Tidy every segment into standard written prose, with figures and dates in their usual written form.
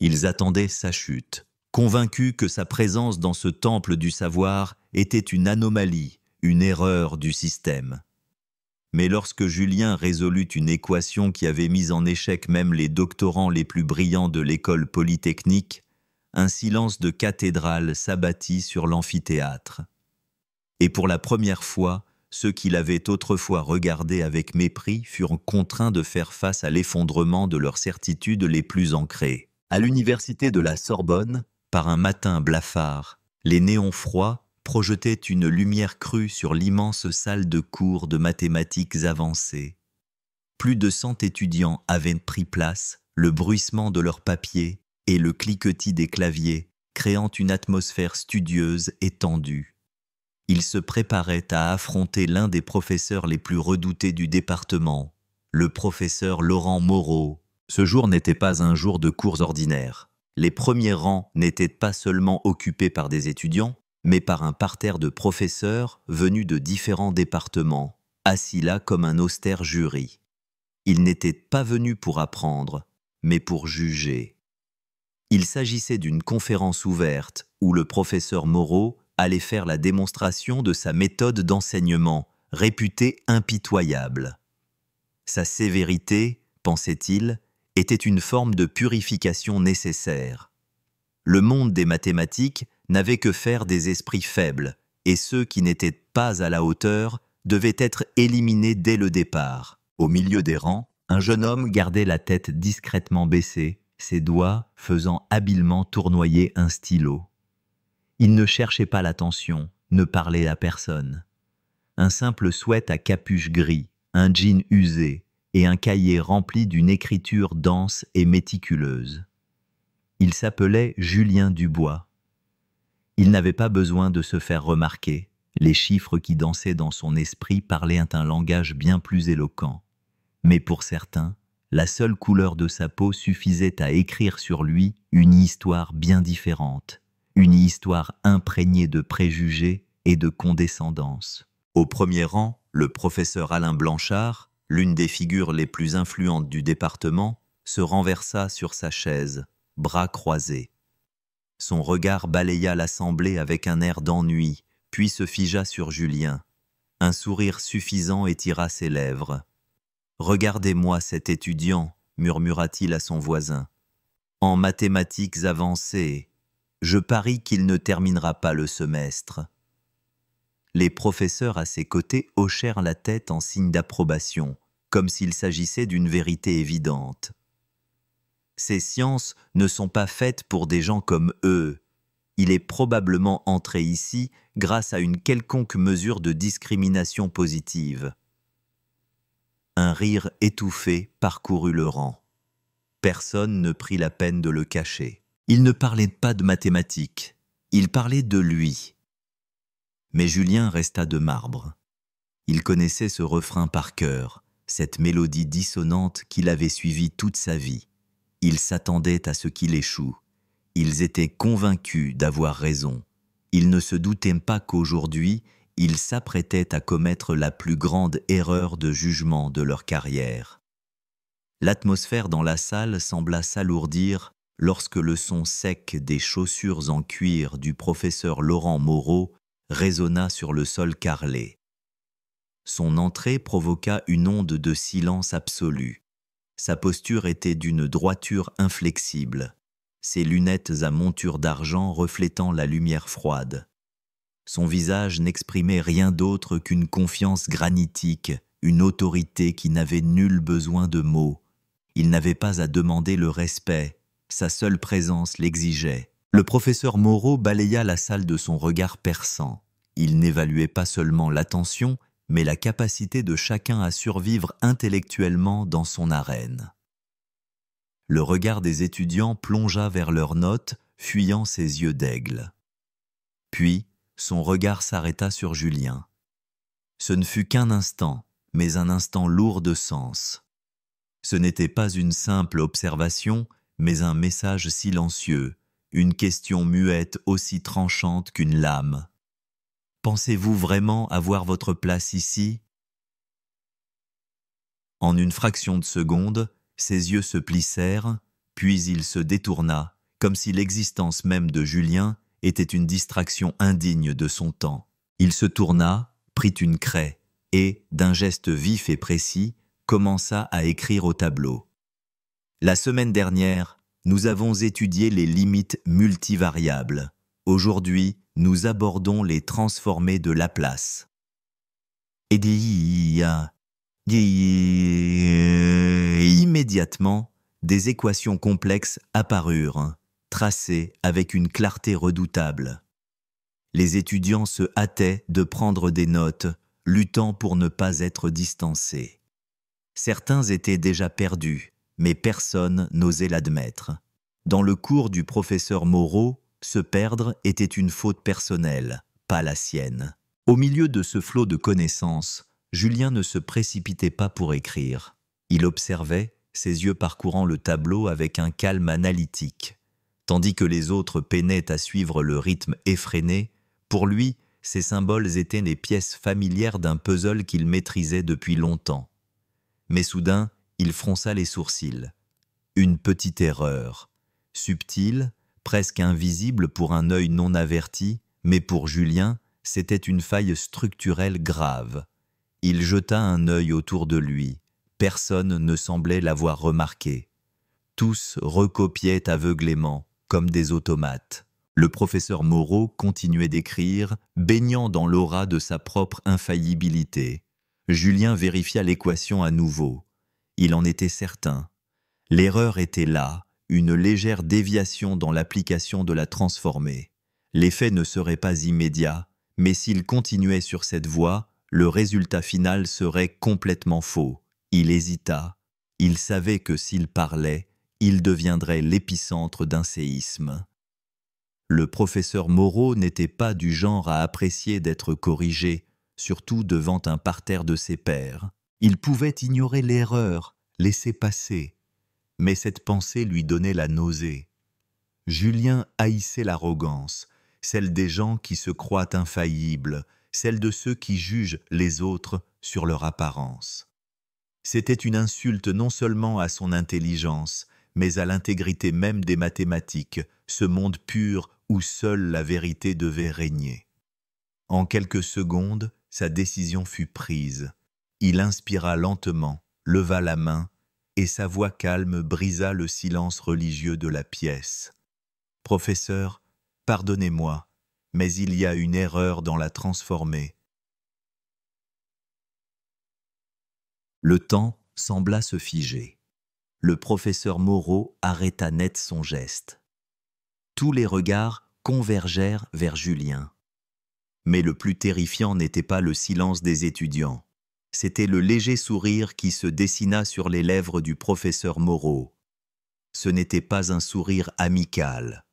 Ils attendaient sa chute, convaincus que sa présence dans ce temple du savoir était une anomalie, une erreur du système. Mais lorsque Julien résolut une équation qui avait mis en échec même les doctorants les plus brillants de l'école polytechnique, un silence de cathédrale s'abattit sur l'amphithéâtre. Et pour la première fois, ceux qui l'avaient autrefois regardé avec mépris furent contraints de faire face à l'effondrement de leurs certitudes les plus ancrées. À l'université de la Sorbonne, par un matin blafard, les néons froids projetaient une lumière crue sur l'immense salle de cours de mathématiques avancées. Plus de 100 étudiants avaient pris place, le bruissement de leurs papiers et le cliquetis des claviers créant une atmosphère studieuse et tendue. Ils se préparaient à affronter l'un des professeurs les plus redoutés du département, le professeur Laurent Moreau. Ce jour n'était pas un jour de cours ordinaires. Les premiers rangs n'étaient pas seulement occupés par des étudiants, mais par un parterre de professeurs venus de différents départements, assis là comme un austère jury. Ils n'étaient pas venus pour apprendre, mais pour juger. Il s'agissait d'une conférence ouverte où le professeur Moreau allait faire la démonstration de sa méthode d'enseignement, réputée impitoyable. Sa sévérité, pensait-il, était une forme de purification nécessaire. Le monde des mathématiques n'avait que faire des esprits faibles, et ceux qui n'étaient pas à la hauteur devaient être éliminés dès le départ. Au milieu des rangs, un jeune homme gardait la tête discrètement baissée, ses doigts faisant habilement tournoyer un stylo. Il ne cherchait pas l'attention, ne parlait à personne. Un simple sweat à capuche gris, un jean usé et un cahier rempli d'une écriture dense et méticuleuse. Il s'appelait Julien Dubois. Il n'avait pas besoin de se faire remarquer. Les chiffres qui dansaient dans son esprit parlaient un langage bien plus éloquent. Mais pour certains, la seule couleur de sa peau suffisait à écrire sur lui une histoire bien différente, une histoire imprégnée de préjugés et de condescendance. Au premier rang, le professeur Alain Blanchard, l'une des figures les plus influentes du département, se renversa sur sa chaise, bras croisés. Son regard balaya l'assemblée avec un air d'ennui, puis se figea sur Julien. Un sourire suffisant étira ses lèvres. « Regardez-moi cet étudiant », murmura-t-il à son voisin. « En mathématiques avancées, je parie qu'il ne terminera pas le semestre. » Les professeurs à ses côtés hochèrent la tête en signe d'approbation, comme s'il s'agissait d'une vérité évidente. Ces sciences ne sont pas faites pour des gens comme eux. Il est probablement entré ici grâce à une quelconque mesure de discrimination positive. Un rire étouffé parcourut le rang. Personne ne prit la peine de le cacher. Il ne parlait pas de mathématiques, il parlait de lui. Mais Julien resta de marbre. Il connaissait ce refrain par cœur, cette mélodie dissonante qu'il avait suivie toute sa vie. Ils s'attendaient à ce qu'il échoue. Ils étaient convaincus d'avoir raison. Ils ne se doutaient pas qu'aujourd'hui, ils s'apprêtaient à commettre la plus grande erreur de jugement de leur carrière. L'atmosphère dans la salle sembla s'alourdir lorsque le son sec des chaussures en cuir du professeur Laurent Moreau résonna sur le sol carrelé. Son entrée provoqua une onde de silence absolu. Sa posture était d'une droiture inflexible, ses lunettes à monture d'argent reflétant la lumière froide. Son visage n'exprimait rien d'autre qu'une confiance granitique, une autorité qui n'avait nul besoin de mots. Il n'avait pas à demander le respect, sa seule présence l'exigeait. Le professeur Moreau balaya la salle de son regard perçant. Il n'évaluait pas seulement l'attention, mais la capacité de chacun à survivre intellectuellement dans son arène. Le regard des étudiants plongea vers leurs notes, fuyant ses yeux d'aigle. Puis, son regard s'arrêta sur Julien. Ce ne fut qu'un instant, mais un instant lourd de sens. Ce n'était pas une simple observation, mais un message silencieux, une question muette aussi tranchante qu'une lame. Pensez-vous vraiment avoir votre place ici ? En une fraction de seconde, ses yeux se plissèrent, puis il se détourna, comme si l'existence même de Julien était une distraction indigne de son temps. Il se tourna, prit une craie et, d'un geste vif et précis, commença à écrire au tableau. La semaine dernière, nous avons étudié les limites multivariables. Aujourd'hui, nous abordons les transformés de Laplace. Immédiatement, des équations complexes apparurent, tracées avec une clarté redoutable. Les étudiants se hâtaient de prendre des notes, luttant pour ne pas être distancés. Certains étaient déjà perdus, mais personne n'osait l'admettre. Dans le cours du professeur Moreau, se perdre était une faute personnelle, pas la sienne. Au milieu de ce flot de connaissances, Julien ne se précipitait pas pour écrire. Il observait, ses yeux parcourant le tableau avec un calme analytique. Tandis que les autres peinaient à suivre le rythme effréné, pour lui, ces symboles étaient les pièces familières d'un puzzle qu'il maîtrisait depuis longtemps. Mais soudain, il fronça les sourcils. Une petite erreur, subtile, presque invisible pour un œil non averti, mais pour Julien, c'était une faille structurelle grave. Il jeta un œil autour de lui. Personne ne semblait l'avoir remarqué. Tous recopiaient aveuglément, comme des automates. Le professeur Moreau continuait d'écrire, baignant dans l'aura de sa propre infaillibilité. Julien vérifia l'équation à nouveau. Il en était certain. L'erreur était là, une légère déviation dans l'application de la transformée. L'effet ne serait pas immédiat, mais s'il continuait sur cette voie, le résultat final serait complètement faux. Il hésita. Il savait que s'il parlait, il deviendrait l'épicentre d'un séisme. Le professeur Moreau n'était pas du genre à apprécier d'être corrigé, surtout devant un parterre de ses pairs. Il pouvait ignorer l'erreur, laisser passer. Mais cette pensée lui donnait la nausée. Julien haïssait l'arrogance, celle des gens qui se croient infaillibles, celle de ceux qui jugent les autres sur leur apparence. C'était une insulte non seulement à son intelligence, mais à l'intégrité même des mathématiques, ce monde pur où seule la vérité devait régner. En quelques secondes, sa décision fut prise. Il inspira lentement, leva la main, et sa voix calme brisa le silence religieux de la pièce. « Professeur, pardonnez-moi, mais il y a une erreur dans la transformée. » Le temps sembla se figer. Le professeur Moreau arrêta net son geste. Tous les regards convergèrent vers Julien. Mais le plus terrifiant n'était pas le silence des étudiants. C'était le léger sourire qui se dessina sur les lèvres du professeur Moreau. Ce n'était pas un sourire amical.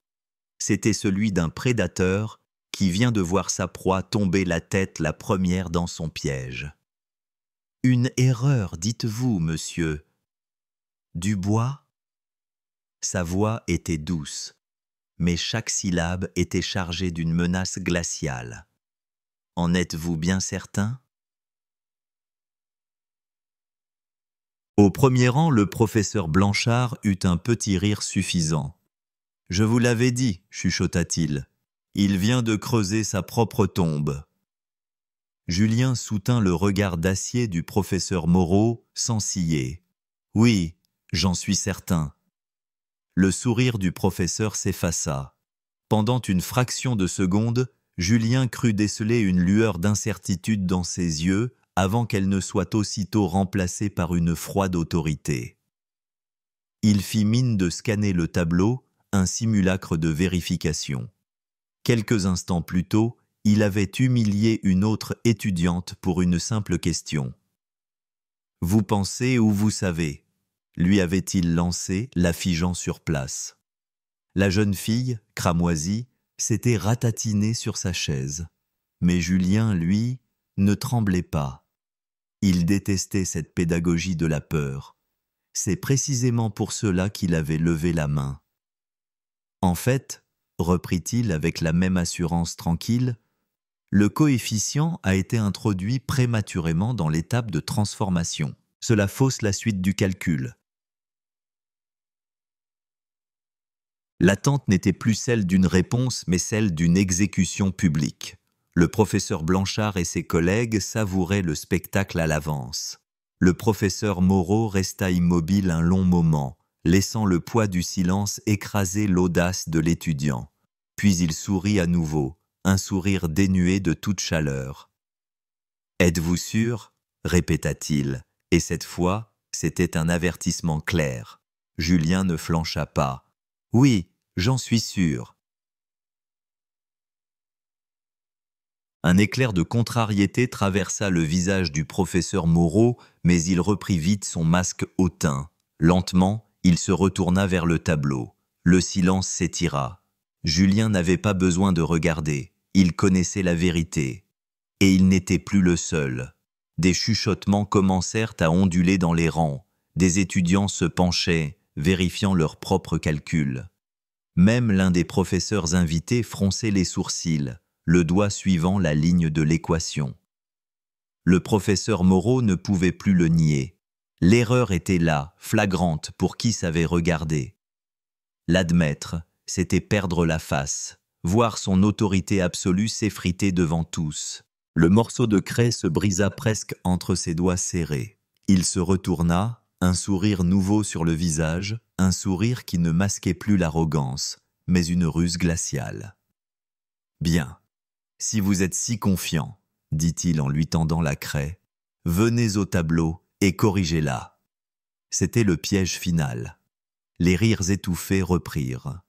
C'était celui d'un prédateur qui vient de voir sa proie tomber la tête la première dans son piège. « Une erreur, dites-vous, monsieur. »« Dubois ?» Sa voix était douce, mais chaque syllabe était chargée d'une menace glaciale. « En êtes-vous bien certain ?» Au premier rang, le professeur Blanchard eut un petit rire suffisant. « Je vous l'avais dit, chuchota-t-il. Il vient de creuser sa propre tombe. » Julien soutint le regard d'acier du professeur Moreau sans ciller. « Oui, j'en suis certain. » Le sourire du professeur s'effaça. Pendant une fraction de seconde, Julien crut déceler une lueur d'incertitude dans ses yeux avant qu'elle ne soit aussitôt remplacée par une froide autorité. Il fit mine de scanner le tableau, un simulacre de vérification. Quelques instants plus tôt, il avait humilié une autre étudiante pour une simple question. « Vous pensez ou vous savez ?» lui avait-il lancé, la figeant sur place. La jeune fille, cramoisie, s'était ratatinée sur sa chaise. Mais Julien, lui, ne tremblait pas. Il détestait cette pédagogie de la peur. C'est précisément pour cela qu'il avait levé la main. « En fait, reprit-il avec la même assurance tranquille, le coefficient a été introduit prématurément dans l'étape de transformation. Cela fausse la suite du calcul. L'attente n'était plus celle d'une réponse, mais celle d'une exécution publique. Le professeur Blanchard et ses collègues savouraient le spectacle à l'avance. Le professeur Moreau resta immobile un long moment, laissant le poids du silence écraser l'audace de l'étudiant. Puis il sourit à nouveau, un sourire dénué de toute chaleur. « Êtes-vous sûr ?» répéta-t-il, et cette fois, c'était un avertissement clair. Julien ne flancha pas. « Oui, j'en suis sûr. » Un éclair de contrariété traversa le visage du professeur Moreau, mais il reprit vite son masque hautain. Lentement, il se retourna vers le tableau. Le silence s'étira. Julien n'avait pas besoin de regarder. Il connaissait la vérité. Et il n'était plus le seul. Des chuchotements commencèrent à onduler dans les rangs. Des étudiants se penchaient, vérifiant leurs propres calculs. Même l'un des professeurs invités fronçait les sourcils, le doigt suivant la ligne de l'équation. Le professeur Moreau ne pouvait plus le nier. L'erreur était là, flagrante pour qui savait regarder. L'admettre, c'était perdre la face, voir son autorité absolue s'effriter devant tous. Le morceau de craie se brisa presque entre ses doigts serrés. Il se retourna, un sourire nouveau sur le visage, un sourire qui ne masquait plus l'arrogance, mais une ruse glaciale. « Bien, si vous êtes si confiant, dit-il en lui tendant la craie, venez au tableau et corrigez-la. » C'était le piège final. Les rires étouffés reprirent.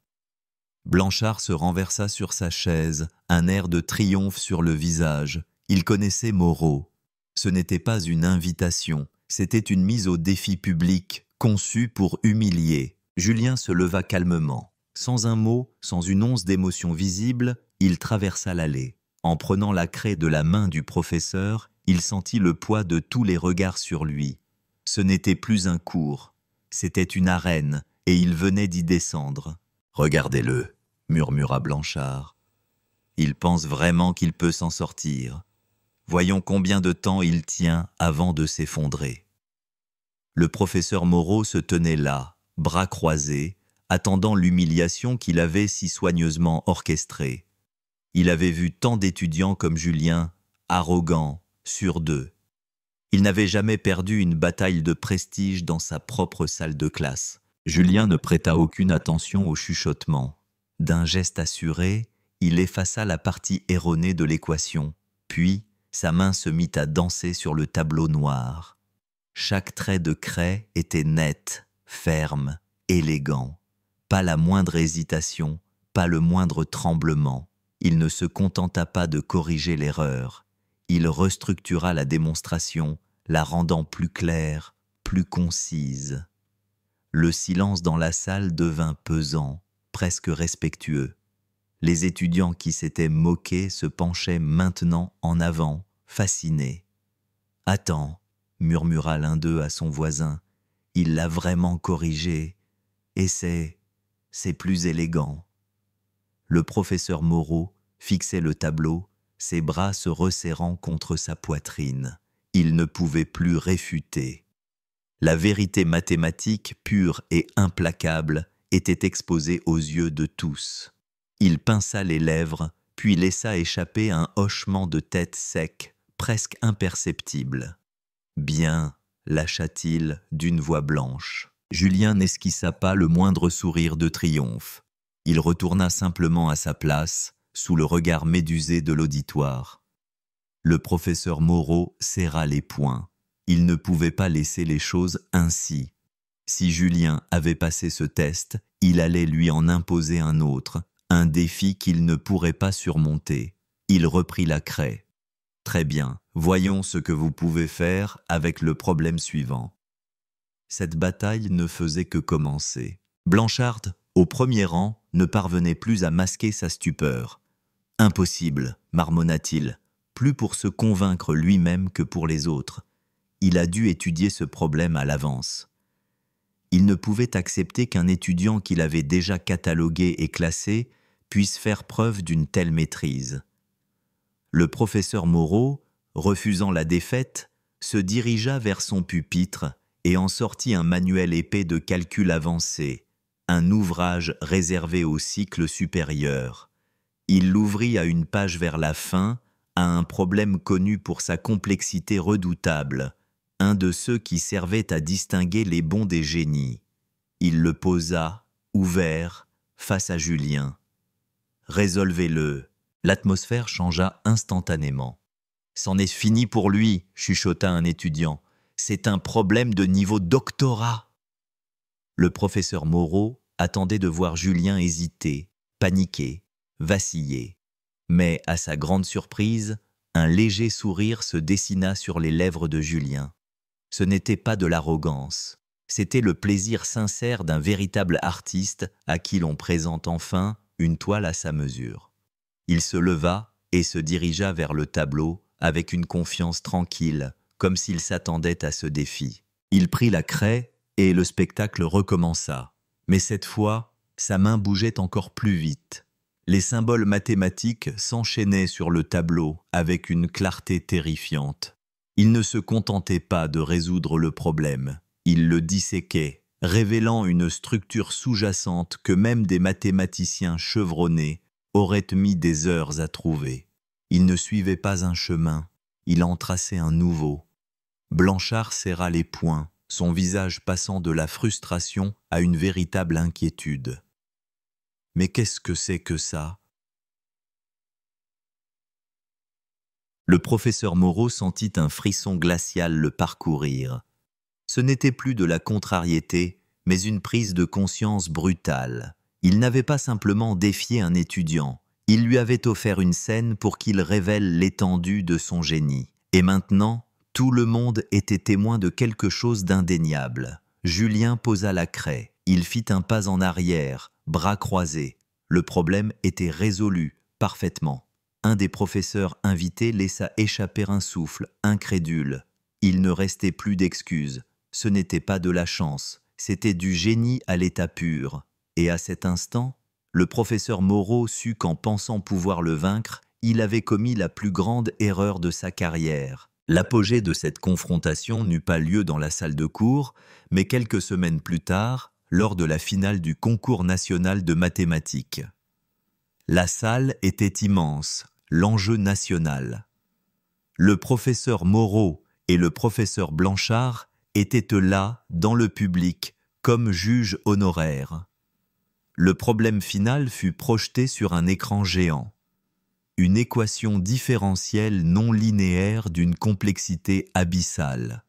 Blanchard se renversa sur sa chaise, un air de triomphe sur le visage. Il connaissait Moreau. Ce n'était pas une invitation, c'était une mise au défi public, conçue pour humilier. Julien se leva calmement. Sans un mot, sans une once d'émotion visible, il traversa l'allée. En prenant la craie de la main du professeur, il sentit le poids de tous les regards sur lui. Ce n'était plus un cours, c'était une arène, et il venait d'y descendre. « Regardez-le » murmura Blanchard. « Il pense vraiment qu'il peut s'en sortir. Voyons combien de temps il tient avant de s'effondrer. » Le professeur Moreau se tenait là, bras croisés, attendant l'humiliation qu'il avait si soigneusement orchestrée. Il avait vu tant d'étudiants comme Julien, arrogants, sûrs d'eux. Il n'avait jamais perdu une bataille de prestige dans sa propre salle de classe. Julien ne prêta aucune attention au chuchotement. D'un geste assuré, il effaça la partie erronée de l'équation, puis sa main se mit à danser sur le tableau noir. Chaque trait de craie était net, ferme, élégant. Pas la moindre hésitation, pas le moindre tremblement. Il ne se contenta pas de corriger l'erreur. Il restructura la démonstration, la rendant plus claire, plus concise. Le silence dans la salle devint pesant, presque respectueux. Les étudiants qui s'étaient moqués se penchaient maintenant en avant, fascinés. « Attends » murmura l'un d'eux à son voisin, « il l'a vraiment corrigé, et c'est plus élégant. » Le professeur Moreau fixait le tableau, ses bras se resserrant contre sa poitrine. Il ne pouvait plus réfuter. La vérité mathématique, pure et implacable, était exposée aux yeux de tous. Il pinça les lèvres, puis laissa échapper un hochement de tête sec, presque imperceptible. « Bien » lâcha-t-il d'une voix blanche. Julien n'esquissa pas le moindre sourire de triomphe. Il retourna simplement à sa place, sous le regard médusé de l'auditoire. Le professeur Moreau serra les poings. Il ne pouvait pas laisser les choses ainsi. Si Julien avait passé ce test, il allait lui en imposer un autre, un défi qu'il ne pourrait pas surmonter. Il reprit la craie. « Très bien, voyons ce que vous pouvez faire avec le problème suivant. » Cette bataille ne faisait que commencer. Blanchard, au premier rang, ne parvenait plus à masquer sa stupeur. « Impossible » marmonna-t-il, plus pour se convaincre lui-même que pour les autres. Il a dû étudier ce problème à l'avance. Il ne pouvait accepter qu'un étudiant qu'il avait déjà catalogué et classé puisse faire preuve d'une telle maîtrise. Le professeur Moreau, refusant la défaite, se dirigea vers son pupitre et en sortit un manuel épais de calcul avancé. un ouvrage réservé au cycle supérieur. Il l'ouvrit à une page vers la fin, à un problème connu pour sa complexité redoutable, un de ceux qui servaient à distinguer les bons des génies. Il le posa, ouvert, face à Julien. « Résolvez-le !» L'atmosphère changea instantanément. « C'en est fini pour lui !» chuchota un étudiant. « C'est un problème de niveau doctorat !» Le professeur Moreau attendait de voir Julien hésiter, paniquer, vaciller. Mais, à sa grande surprise, un léger sourire se dessina sur les lèvres de Julien. Ce n'était pas de l'arrogance, c'était le plaisir sincère d'un véritable artiste à qui l'on présente enfin une toile à sa mesure. Il se leva et se dirigea vers le tableau avec une confiance tranquille, comme s'il s'attendait à ce défi. Il prit la craie et le spectacle recommença. Mais cette fois, sa main bougeait encore plus vite. Les symboles mathématiques s'enchaînaient sur le tableau avec une clarté terrifiante. Il ne se contentait pas de résoudre le problème, il le disséquait, révélant une structure sous-jacente que même des mathématiciens chevronnés auraient mis des heures à trouver. Il ne suivait pas un chemin, il en traçait un nouveau. Blanchard serra les poings, son visage passant de la frustration à une véritable inquiétude. Mais qu'est-ce que c'est que ça? Le professeur Moreau sentit un frisson glacial le parcourir. Ce n'était plus de la contrariété, mais une prise de conscience brutale. Il n'avait pas simplement défié un étudiant, il lui avait offert une scène pour qu'il révèle l'étendue de son génie. Et maintenant, tout le monde était témoin de quelque chose d'indéniable. Julien posa la craie, il fit un pas en arrière, bras croisés. Le problème était résolu, parfaitement. Un des professeurs invités laissa échapper un souffle, incrédule. Il ne restait plus d'excuses. Ce n'était pas de la chance, c'était du génie à l'état pur. Et à cet instant, le professeur Moreau sut qu'en pensant pouvoir le vaincre, il avait commis la plus grande erreur de sa carrière. L'apogée de cette confrontation n'eut pas lieu dans la salle de cours, mais quelques semaines plus tard, lors de la finale du concours national de mathématiques. La salle était immense, l'enjeu national. Le professeur Moreau et le professeur Blanchard étaient là, dans le public, comme juges honoraires. Le problème final fut projeté sur un écran géant. Une équation différentielle non linéaire d'une complexité abyssale.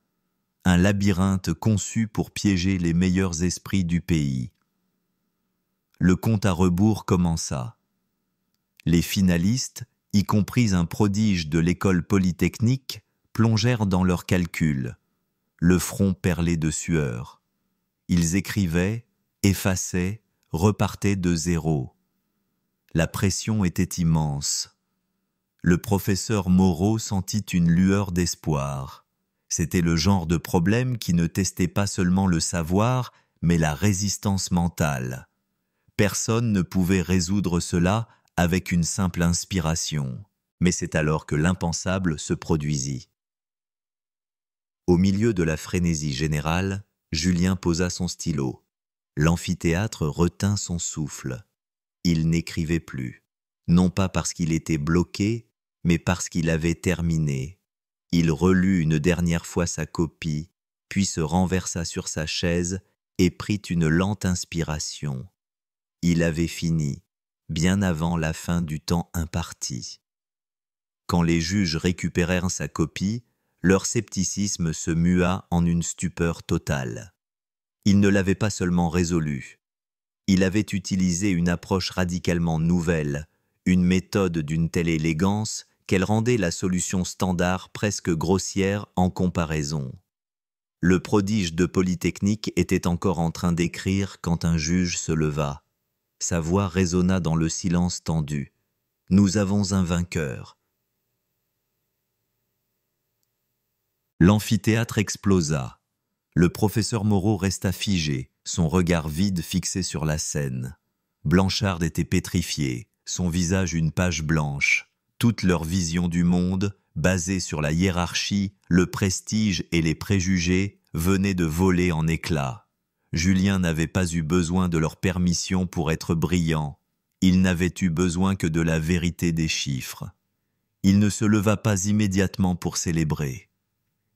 Un labyrinthe conçu pour piéger les meilleurs esprits du pays. Le compte à rebours commença. Les finalistes, y compris un prodige de l'école polytechnique, plongèrent dans leurs calculs, le front perlé de sueur. Ils écrivaient, effaçaient, repartaient de zéro. La pression était immense. Le professeur Moreau sentit une lueur d'espoir. C'était le genre de problème qui ne testait pas seulement le savoir, mais la résistance mentale. Personne ne pouvait résoudre cela avec une simple inspiration. Mais c'est alors que l'impensable se produisit. Au milieu de la frénésie générale, Julien posa son stylo. L'amphithéâtre retint son souffle. Il n'écrivait plus, non pas parce qu'il était bloqué, mais parce qu'il avait terminé. Il relut une dernière fois sa copie, puis se renversa sur sa chaise et prit une lente inspiration. Il avait fini, bien avant la fin du temps imparti. Quand les juges récupérèrent sa copie, leur scepticisme se mua en une stupeur totale. Il ne l'avait pas seulement résolu. Il avait utilisé une approche radicalement nouvelle, une méthode d'une telle élégance qu'elle rendait la solution standard presque grossière en comparaison. Le prodige de Polytechnique était encore en train d'écrire quand un juge se leva. Sa voix résonna dans le silence tendu. « Nous avons un vainqueur. » L'amphithéâtre explosa. Le professeur Moreau resta figé, son regard vide fixé sur la scène. Blanchard était pétrifié, son visage une page blanche. Toute leur vision du monde, basée sur la hiérarchie, le prestige et les préjugés, venait de voler en éclats. Julien n'avait pas eu besoin de leur permission pour être brillant. Il n'avait eu besoin que de la vérité des chiffres. Il ne se leva pas immédiatement pour célébrer.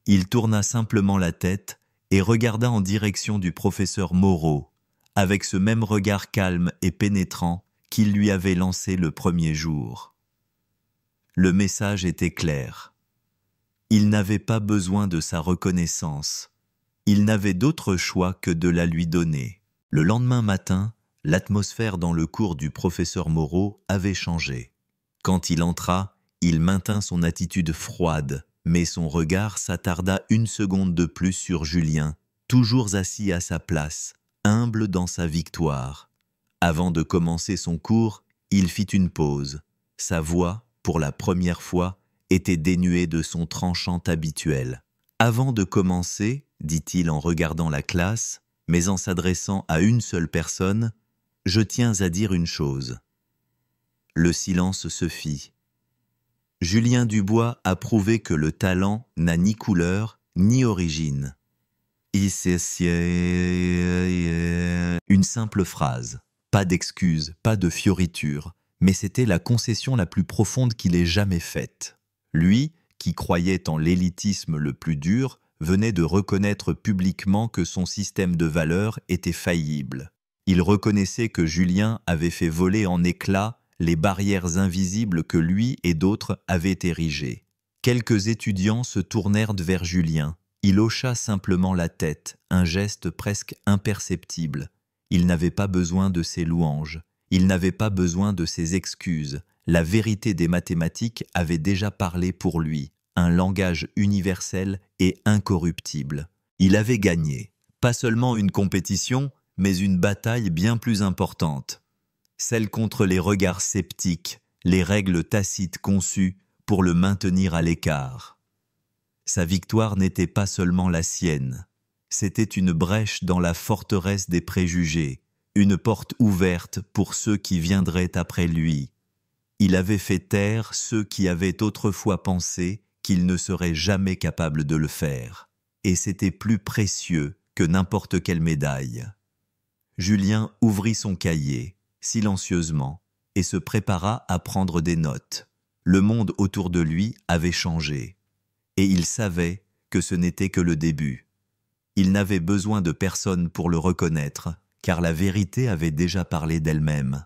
Il tourna simplement la tête et regarda en direction du professeur Moreau, avec ce même regard calme et pénétrant qu'il lui avait lancé le premier jour. Le message était clair. Il n'avait pas besoin de sa reconnaissance. Il n'avait d'autre choix que de la lui donner. Le lendemain matin, l'atmosphère dans le cours du professeur Moreau avait changé. Quand il entra, il maintint son attitude froide, mais son regard s'attarda une seconde de plus sur Julien, toujours assis à sa place, humble dans sa victoire. Avant de commencer son cours, il fit une pause. Sa voix, pour la première fois, était dénuée de son tranchant habituel. « Avant de commencer, dit-il en regardant la classe, mais en s'adressant à une seule personne, je tiens à dire une chose. » Le silence se fit. Julien Dubois a prouvé que le talent n'a ni couleur ni origine. Une simple phrase, pas d'excuse, pas de fioriture, mais c'était la concession la plus profonde qu'il ait jamais faite. Lui, qui croyait en l'élitisme le plus dur, venait de reconnaître publiquement que son système de valeurs était faillible. Il reconnaissait que Julien avait fait voler en éclats les barrières invisibles que lui et d'autres avaient érigées. Quelques étudiants se tournèrent vers Julien. Il hocha simplement la tête, un geste presque imperceptible. Il n'avait pas besoin de ses louanges. Il n'avait pas besoin de ses excuses. La vérité des mathématiques avait déjà parlé pour lui, un langage universel et incorruptible. Il avait gagné, pas seulement une compétition, mais une bataille bien plus importante. Celle contre les regards sceptiques, les règles tacites conçues pour le maintenir à l'écart. Sa victoire n'était pas seulement la sienne, c'était une brèche dans la forteresse des préjugés, une porte ouverte pour ceux qui viendraient après lui. Il avait fait taire ceux qui avaient autrefois pensé qu'il ne serait jamais capable de le faire, et c'était plus précieux que n'importe quelle médaille. Julien ouvrit son cahier, silencieusement, et se prépara à prendre des notes. Le monde autour de lui avait changé, et il savait que ce n'était que le début. Il n'avait besoin de personne pour le reconnaître, car la vérité avait déjà parlé d'elle-même.